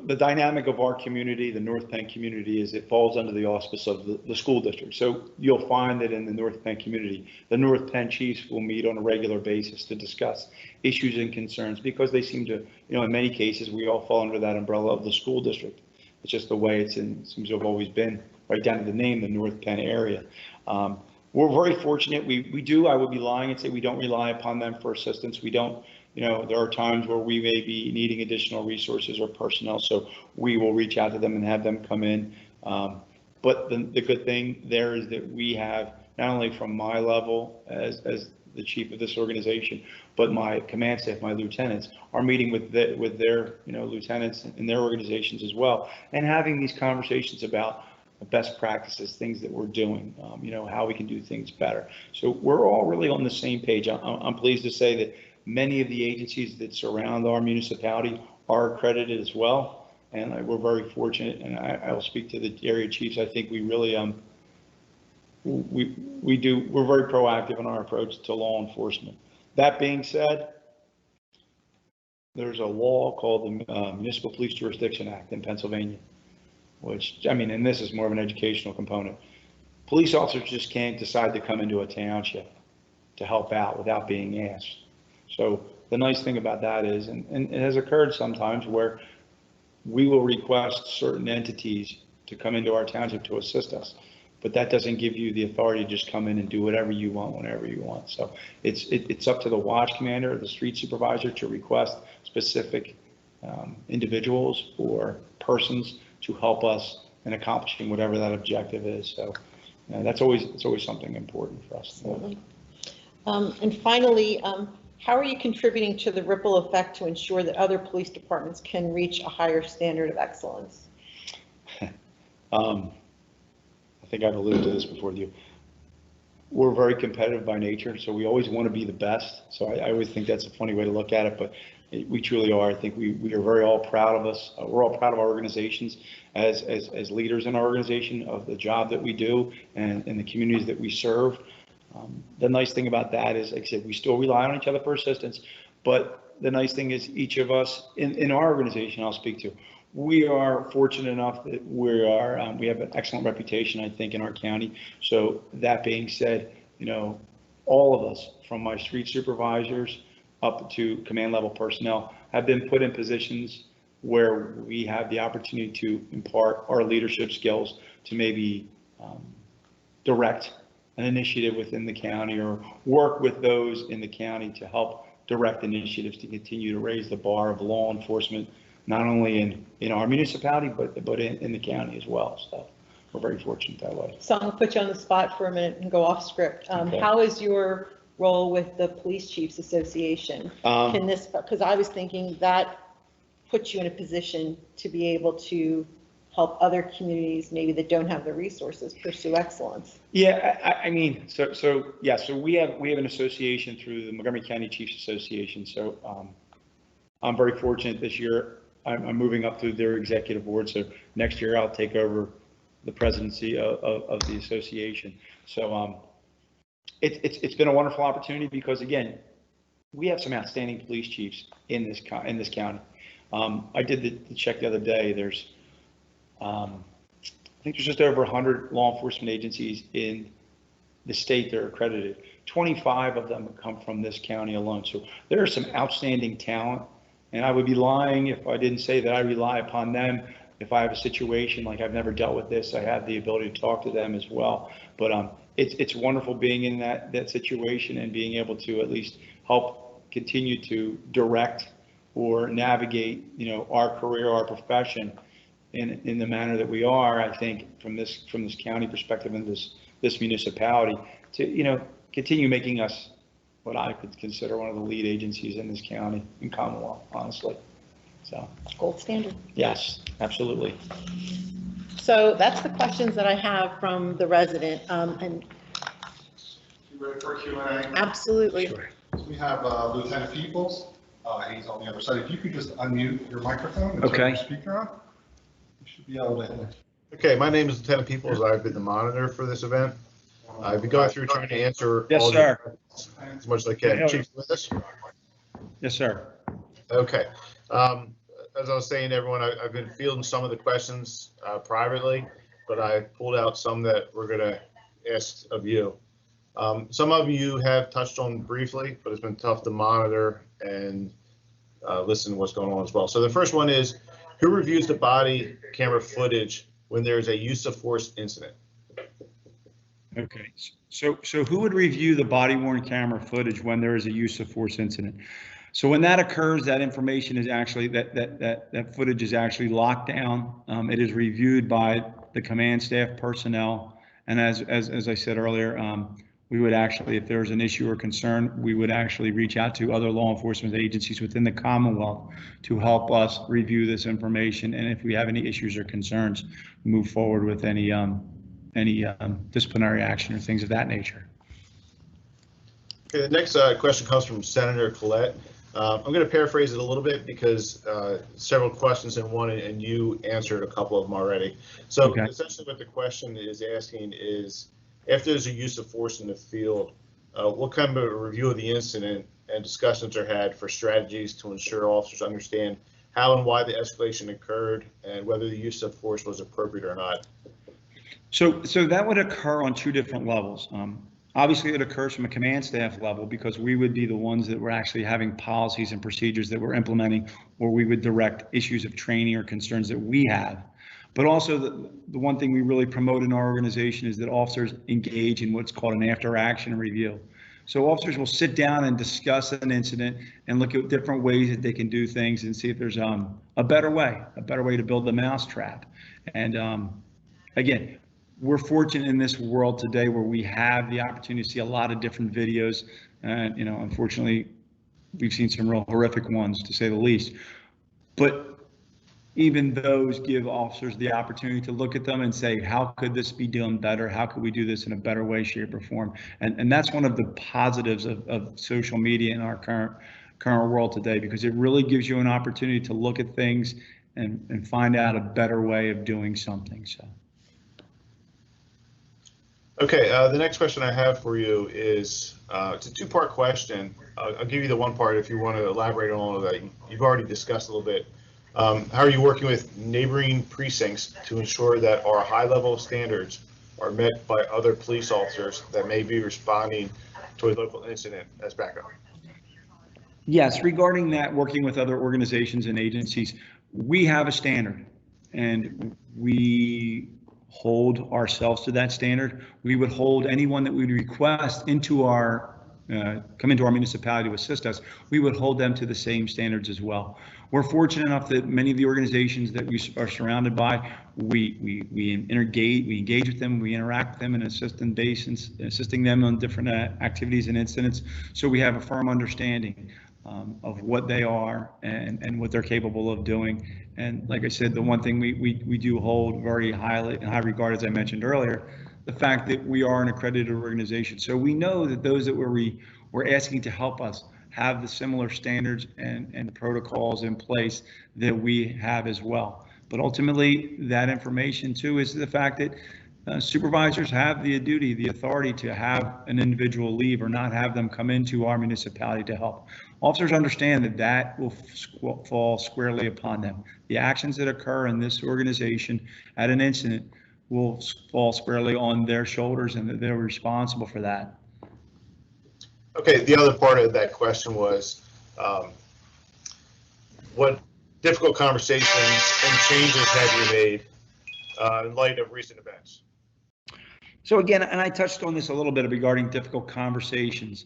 the dynamic of our community, the North Penn community, is it falls under the auspice of the school district. So you'll find that in the North Penn community, the North Penn Chiefs will meet on a regular basis to discuss issues and concerns because they seem to, in many cases, we all fall under that umbrella of the school district. It's just the way it seems to have always been, right down to the name, the North Penn area. We're very fortunate. We do, I would be lying and say we don't rely upon them for assistance. We don't. There are times where we may be needing additional resources or personnel, so we will reach out to them and have them come in. But the good thing there is that we have, not only from my level as the chief of this organization, but my command staff, my lieutenants, are meeting with their lieutenants in their organizations as well, and having these conversations about best practices, things that we're doing, how we can do things better. So we're all really on the same page. I'm pleased to say that many of the agencies that surround our municipality are accredited as well, and we're very fortunate. And I will speak to the area chiefs. I think we really we're very proactive in our approach to law enforcement. That being said, there's a law called the Municipal Police Jurisdiction Act in Pennsylvania, which, and this is more of an educational component. Police officers just can't decide to come into a township to help out without being asked. So the nice thing about that is, and it has occurred sometimes where we will request certain entities to come into our township to assist us, but that doesn't give you the authority to just come in and do whatever you want, whenever you want. So it's up to the watch commander or the street supervisor to request specific individuals or persons to help us in accomplishing whatever that objective is. So it's always something important for us. And finally, how are you contributing to the ripple effect to ensure that other police departments can reach a higher standard of excellence? I think I've alluded to this before with you. We're very competitive by nature, so we always want to be the best. So I always think that's a funny way to look at it, but we truly are. I think we are very all proud of us. We're all proud of our organizations as leaders in our organization, of the job that we do and in the communities that we serve. The nice thing about that is, like I said, we still rely on each other for assistance, but the nice thing is each of us in our organization, I'll speak to, we are fortunate enough that we have an excellent reputation, I think, in our county. So that being said, all of us, from my street supervisors up to command level personnel, have been put in positions where we have the opportunity to impart our leadership skills to maybe direct an initiative within the county or work with those in the county to help direct initiatives to continue to raise the bar of law enforcement, not only in our municipality, but in the county as well. So we're very fortunate that way. So I'm gonna put you on the spot for a minute and go off script. Okay. How is your role with the Police Chiefs Association? Because I was thinking that puts you in a position to be able to help other communities maybe that don't have the resources pursue excellence. Yeah, so we have an association through the Montgomery County Chiefs Association. So I'm very fortunate this year. I'm moving up through their executive board. So next year I'll take over the presidency of the association. So it's been a wonderful opportunity because, again, we have some outstanding police chiefs in this county. I did the check the other day. There's I think there's just over 100 law enforcement agencies in the state that are accredited. 25 of them come from this county alone. So there is some outstanding talent, and I would be lying if I didn't say that I rely upon them. If I have a situation like I've never dealt with this, I have the ability to talk to them as well. But it's wonderful being in that situation and being able to at least help continue to direct or navigate, our career, our profession in the manner that we are, I think from this county perspective and this municipality to, continue making us what I could consider one of the lead agencies in this county and Commonwealth, honestly. So. Gold standard. Yes, absolutely. So that's the questions that I have from the resident. And You ready for Q&A? absolutely. Sure. So we have Lieutenant Peoples. He's on the other side. If you could just unmute your microphone and turn Okay. your speaker on, you should be able to. Okay, my name is Lieutenant Peoples. I've been the monitor for this event. I've been going through trying to answer Yes, all sir. the as much as I can. Chief, with us? Yes, sir. Okay. As I was saying to everyone, I've been fielding some of the questions privately, but I pulled out some that we're going to ask of you. Some of you have touched on briefly, but it's been tough to monitor and listen to what's going on as well. So the first one is, who reviews the body camera footage when there's a use of force incident? Okay, so who would review the body worn camera footage when there is a use of force incident? So when that occurs, that information is actually, that footage is actually locked down. It is reviewed by the command staff personnel. And as I said earlier, we would actually, if there's an issue or concern, we would actually reach out to other law enforcement agencies within the Commonwealth to help us review this information. And if we have any issues or concerns, move forward with any disciplinary action or things of that nature. Okay, the next question comes from Senator Collette. I'm going to paraphrase it a little bit because several questions in one, and you answered a couple of them already. So okay. Essentially what the question is asking is, after there's a use of force in the field, what kind of a review of the incident and discussions are had for strategies to ensure officers understand how and why the escalation occurred and whether the use of force was appropriate or not? So that would occur on two different levels. Obviously, it occurs from a command staff level because we would be the ones that were actually having policies and procedures that we're implementing, or we would direct issues of training or concerns that we have. But also the one thing we really promote in our organization is that officers engage in what's called an after action review. So officers will sit down and discuss an incident and look at different ways that they can do things and see if there's a better way to build the mousetrap. And again, we're fortunate in this world today where we have the opportunity to see a lot of different videos. And, unfortunately, we've seen some real horrific ones, to say the least. But even those give officers the opportunity to look at them and say, how could this be done better? How could we do this in a better way, shape, or form? And that's one of the positives of social media in our current world today, because it really gives you an opportunity to look at things and find out a better way of doing something. So. Okay, the next question I have for you is, it's a two-part question. I'll give you the one part if you want to elaborate on all of that. You've already discussed a little bit. How are you working with neighboring precincts to ensure that our high level of standards are met by other police officers that may be responding to a local incident as backup? Yes, regarding that, working with other organizations and agencies, we have a standard and we hold ourselves to that standard. We would hold anyone that we would request into our come into our municipality to assist us, we would hold them to the same standards as well. We're fortunate enough that many of the organizations that we are surrounded by, we engage with them, we interact with them and assisting them on different activities and incidents. So we have a firm understanding of what they are and what they're capable of doing. And like I said, the one thing we do hold very highly in high regard, as I mentioned earlier, the fact that we are an accredited organization. So we know that those that we're asking to help us have the similar standards and protocols in place that we have as well. But ultimately, that information too is the fact that supervisors have the duty, the authority to have an individual leave or not have them come into our municipality to help. Officers understand that will fall squarely upon them. The actions that occur in this organization at an incident will fall squarely on their shoulders and that they're responsible for that. Okay, the other part of that question was, what difficult conversations and changes have you made in light of recent events? So again, and I touched on this a little bit regarding difficult conversations.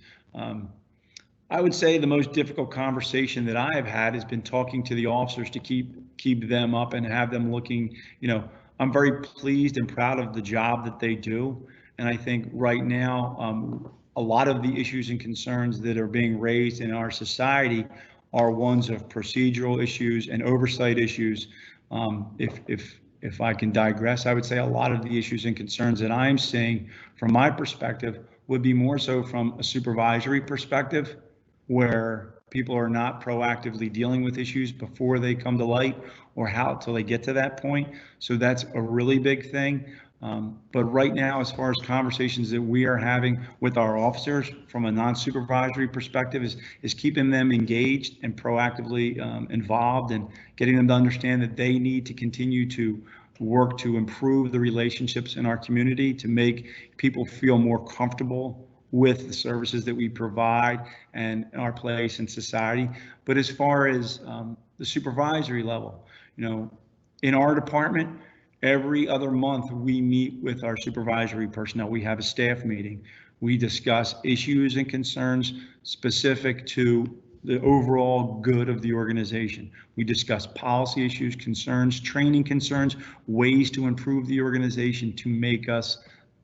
I would say the most difficult conversation that I have had has been talking to the officers to keep them up and have them looking, I'm very pleased and proud of the job that they do. And I think right now, a lot of the issues and concerns that are being raised in our society are ones of procedural issues and oversight issues. If I can digress, I would say a lot of the issues and concerns that I'm seeing from my perspective would be more so from a supervisory perspective, where people are not proactively dealing with issues before they come to light or how till they get to that point. So that's a really big thing. But right now, as far as conversations that we are having with our officers from a non-supervisory perspective is keeping them engaged and proactively involved and getting them to understand that they need to continue to work to improve the relationships in our community, to make people feel more comfortable with the services that we provide and our place in society. But as far as the supervisory level, in our department, every other month we meet with our supervisory personnel. We have a staff meeting. We discuss issues and concerns specific to the overall good of the organization. We discuss policy issues, concerns, training concerns, ways to improve the organization to make us,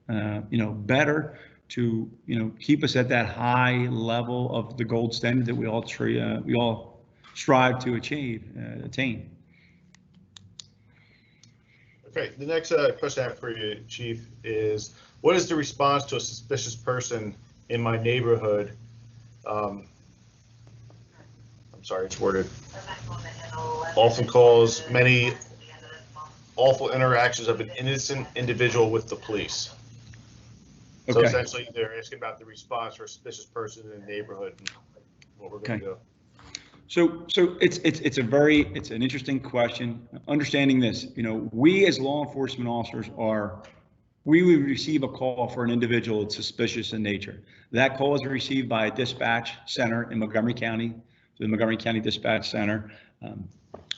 better, to keep us at that high level of the gold standard that we all strive to attain. Okay, the next question I have for you, Chief, is what is the response to a suspicious person in my neighborhood? I'm sorry, it's worded. Often cause many awful interactions of an innocent individual with the police. So essentially, they're asking about the response for a suspicious person in the neighborhood and what we're going to do. So it's an interesting question. Understanding this, we as law enforcement officers we would receive a call for an individual that's suspicious in nature. That call is received by a dispatch center in Montgomery County, the Montgomery County Dispatch Center.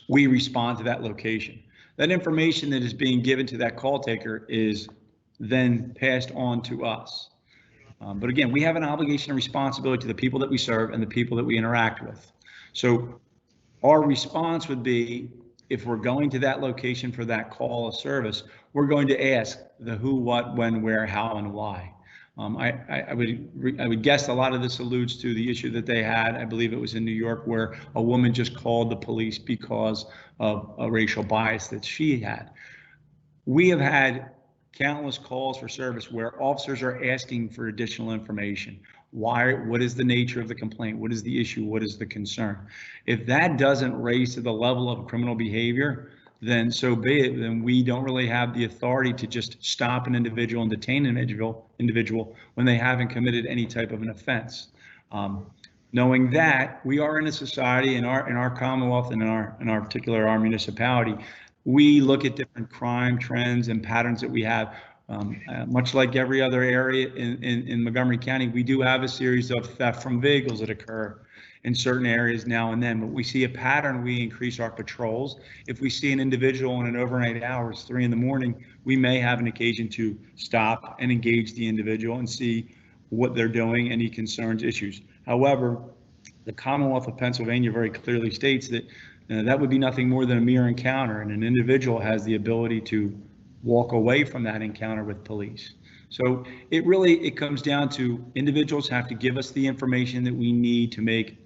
We respond to that location. That information that is being given to that call taker is then passed on to us. But again, we have an obligation and responsibility to the people that we serve and the people that we interact with. So our response would be, if we're going to that location for that call of service, we're going to ask the who, what, when, where, how, and why. I would guess a lot of this alludes to the issue that they had. I believe it was in New York, where a woman just called the police because of a racial bias that she had. We have had countless calls for service where officers are asking for additional information. Why? What is the nature of the complaint? What is the issue? What is the concern? If that doesn't raise to the level of criminal behavior, then so be it. Then we don't really have the authority to just stop an individual and detain an individual when they haven't committed any type of an offense. Knowing that we are in a society, in our Commonwealth and in our particular our municipality, we look at different crime trends and patterns that we have. Much like every other area in Montgomery County, we do have a series of theft from vehicles that occur in certain areas now and then, but we see a pattern. We increase our patrols. If we see an individual in an overnight hours, 3 in the morning, we may have an occasion to stop and engage the individual and see what they're doing, any concerns, issues. However, the Commonwealth of Pennsylvania very clearly states that that would be nothing more than a mere encounter, and an individual has the ability to walk away from that encounter with police. So it comes down to individuals have to give us the information that we need to make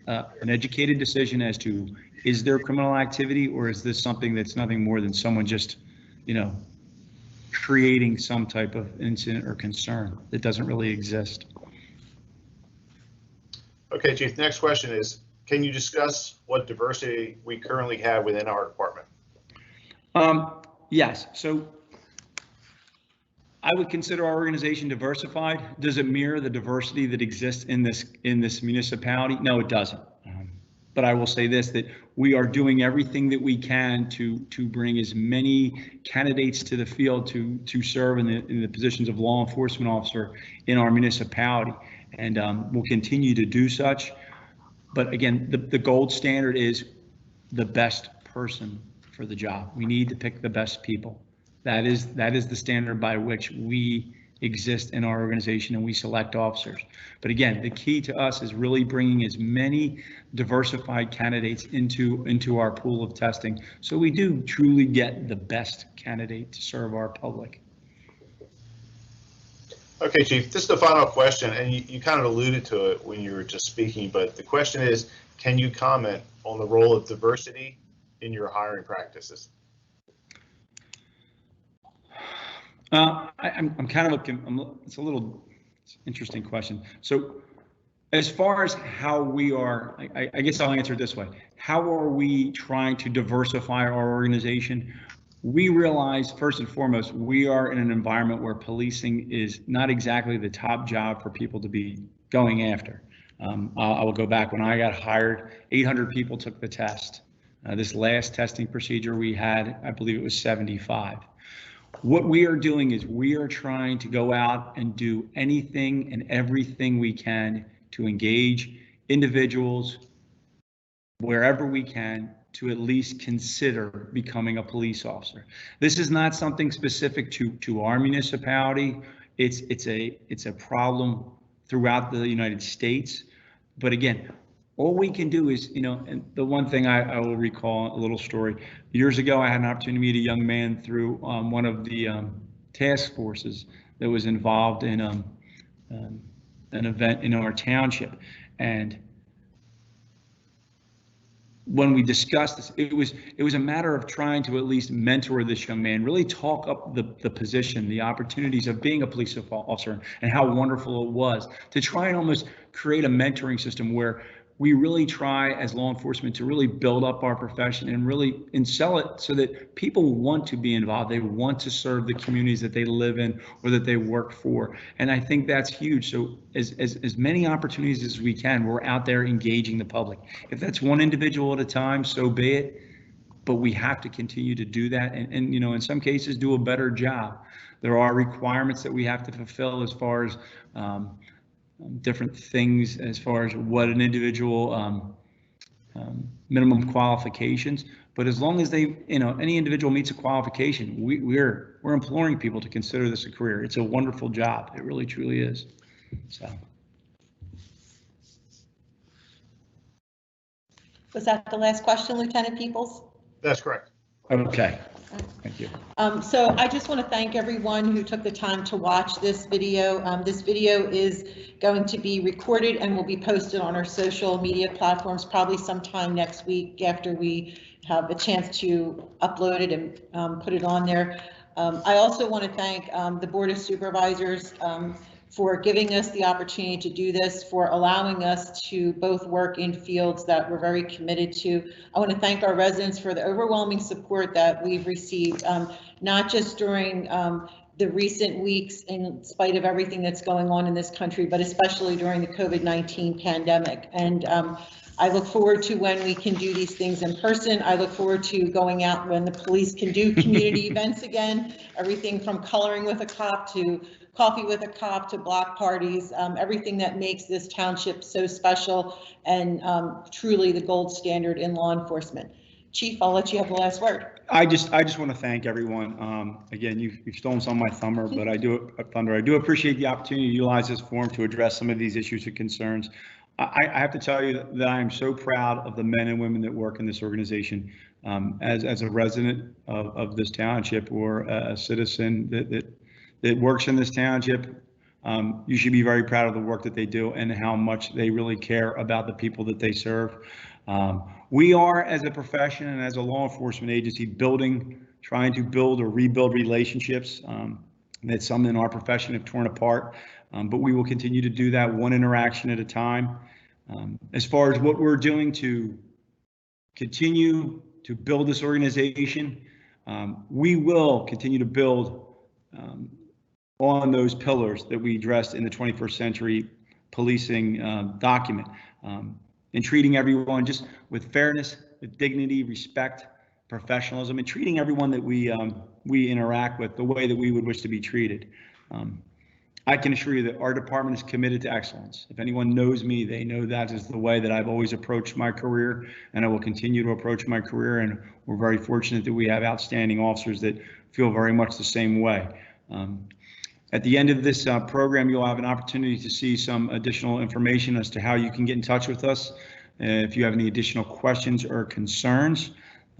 an educated decision as to, is there criminal activity, or is this something that's nothing more than someone just, creating some type of incident or concern that doesn't really exist. Okay, Chief, next question is, can you discuss what diversity we currently have within our department? Yes. So I would consider our organization diversified. Does it mirror the diversity that exists in this municipality? No, it doesn't. But I will say this, that we are doing everything that we can to bring as many candidates to the field to serve in the positions of law enforcement officer in our municipality, and we'll continue to do such. But again, the gold standard is the best person for the job. We need to pick the best people. That is the standard by which we exist in our organization, and we select officers. But again, the key to us is really bringing as many diversified candidates into our pool of testing, so we do truly get the best candidate to serve our public. Okay, Chief, this is the final question, and you kind of alluded to it when you were just speaking, but the question is, can you comment on the role of diversity in your hiring practices? I'm kind of looking, it's a little interesting question. So as far as how we are, I guess I'll answer it this way. How are we trying to diversify our organization? We realize, first and foremost, we are in an environment where policing is not exactly the top job for people to be going after. I will go back when I got hired, 800 people took the test. This last testing procedure we had, I believe it was 75. What we are doing is we are trying to go out and do anything and everything we can to engage individuals wherever we can to at least consider becoming a police officer. This is not something specific to our municipality. It's a problem throughout the United States. But again, all we can do is, and the one thing I will recall, a little story. Years ago, I had an opportunity to meet a young man through one of the task forces that was involved in an event in our township. And when we discussed this, it was a matter of trying to at least mentor this young man, really talk up the position, the opportunities of being a police officer, and how wonderful it was to try and almost create a mentoring system where we really try as law enforcement to really build up our profession and sell it so that people want to be involved. They want to serve the communities that they live in or that they work for. And I think that's huge. So as many opportunities as we can, we're out there engaging the public. If that's one individual at a time, so be it. But we have to continue to do that and in some cases do a better job. There are requirements that we have to fulfill as far as different things as far as what an individual minimum qualifications, but as long as they, any individual meets a qualification, we're imploring people to consider this a career. It's a wonderful job. It really truly is. So. Was that the last question, Lieutenant Peoples? That's correct. Okay. Thank you. So I just want to thank everyone who took the time to watch this video. This video is going to be recorded and will be posted on our social media platforms probably sometime next week after we have a chance to upload it and put it on there. I also want to thank the Board of Supervisors for giving us the opportunity to do this, for allowing us to both work in fields that we're very committed to. I want to thank our residents for the overwhelming support that we've received, not just during the recent weeks in spite of everything that's going on in this country, but especially during the COVID-19 pandemic. And I look forward to when we can do these things in person. I look forward to going out when the police can do community events again, everything from coloring with a cop to coffee with a cop to block parties, everything that makes this township so special and truly the gold standard in law enforcement. Chief, I'll let you have the last word. I just want to thank everyone. Again, you've stolen some of my thunder, but I do appreciate the opportunity to utilize this forum to address some of these issues and concerns. I have to tell you that I am so proud of the men and women that work in this organization. As a resident of this township or a citizen that works in this township, you should be very proud of the work that they do and how much they really care about the people that they serve. We are, as a profession and as a law enforcement agency, trying to build or rebuild relationships that some in our profession have torn apart, but we will continue to do that one interaction at a time. As far as what we're doing to continue to build this organization, we will continue to build on those pillars that we addressed in the 21st century policing document, and treating everyone just with fairness, with dignity, respect, professionalism, and treating everyone that we interact with the way that we would wish to be treated. I can assure you that our department is committed to excellence. If anyone knows me, they know that is the way that I've always approached my career, and I will continue to approach my career. And we're very fortunate that we have outstanding officers that feel very much the same way. At the end of this program, you'll have an opportunity to see some additional information as to how you can get in touch with us. If you have any additional questions or concerns,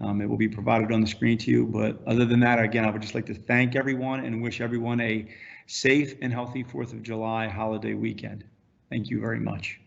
it will be provided on the screen to you. But other than that, again, I would just like to thank everyone and wish everyone a safe and healthy 4th of July holiday weekend. Thank you very much.